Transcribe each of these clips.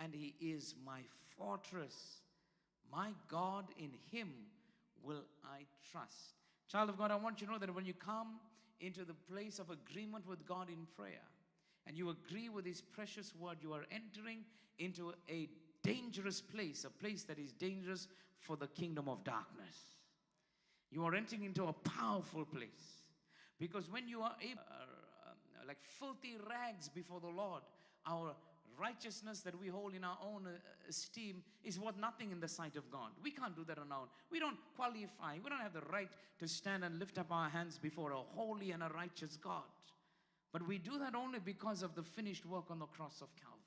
and He is my fortress. My God, in Him will I trust. Child of God, I want you to know that when you come into the place of agreement with God in prayer, and you agree with His precious word, you are entering into a dangerous place, a place that is dangerous for the kingdom of darkness. You are entering into a powerful place. Because when you are able, like filthy rags before the Lord, our righteousness that we hold in our own esteem is worth nothing in the sight of God. We can't do that on our own. We don't qualify. We don't have the right to stand and lift up our hands before a holy and a righteous God. But we do that only because of the finished work on the cross of Calvary.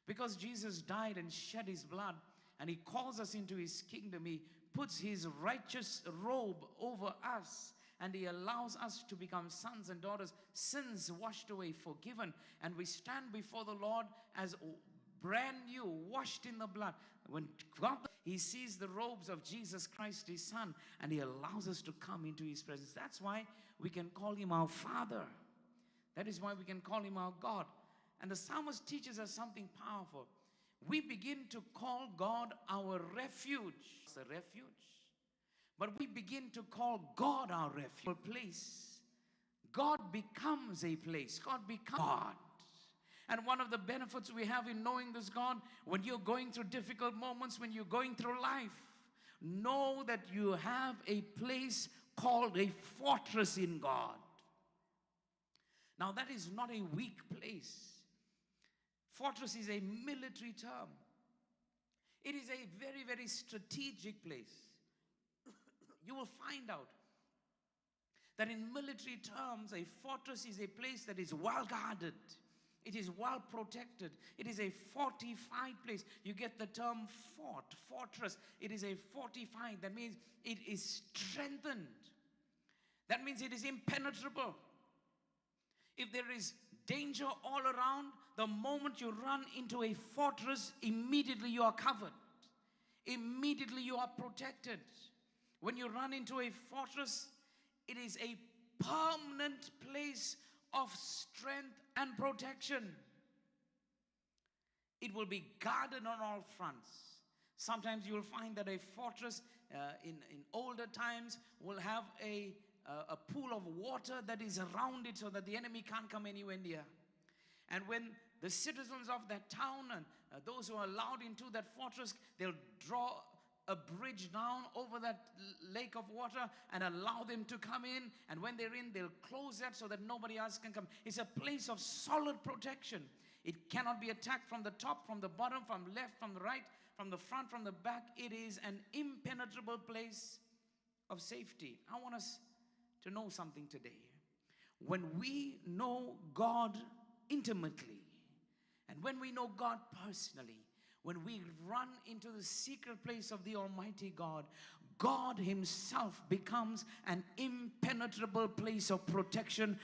Because Jesus died and shed His blood, and He calls us into His kingdom. He puts His righteous robe over us, and He allows us to become sons and daughters, sins washed away, forgiven, and we stand before the Lord as brand new, washed in the blood. When God, He sees the robes of Jesus Christ, His Son, and He allows us to come into His presence. That's why we can call Him our Father. That is why we can call Him our God. And the psalmist teaches us something powerful. We begin to call God our refuge. It's a refuge. But we begin to call God our refuge. Place. God becomes a place. God becomes God. And one of the benefits we have in knowing this God, when you're going through difficult moments, when you're going through life, know that you have a place called a fortress in God. Now that is not a weak place. Fortress is a military term. It is a very, very strategic place. You will find out that in military terms, a fortress is a place that is well guarded. It is well protected. It is a fortified place. You get the term fort, fortress. It is a fortified. That means it is strengthened. That means it is impenetrable. If there is danger all around, the moment you run into a fortress, immediately you are covered. Immediately you are protected. When you run into a fortress, it is a permanent place of strength and protection. It will be guarded on all fronts. Sometimes you will find that a fortress in older times will have a pool of water that is around it so that the enemy can't come anywhere near. And when the citizens of that town and those who are allowed into that fortress, they'll draw a bridge down over that lake of water and allow them to come in. And when they're in, they'll close that so that nobody else can come. It's a place of solid protection. It cannot be attacked from the top, from the bottom, from left, from the right, from the front, from the back. It is an impenetrable place of safety. I want us to know something today. When we know God intimately, and when we know God personally, when we run into the secret place of the Almighty God, God Himself becomes an impenetrable place of protection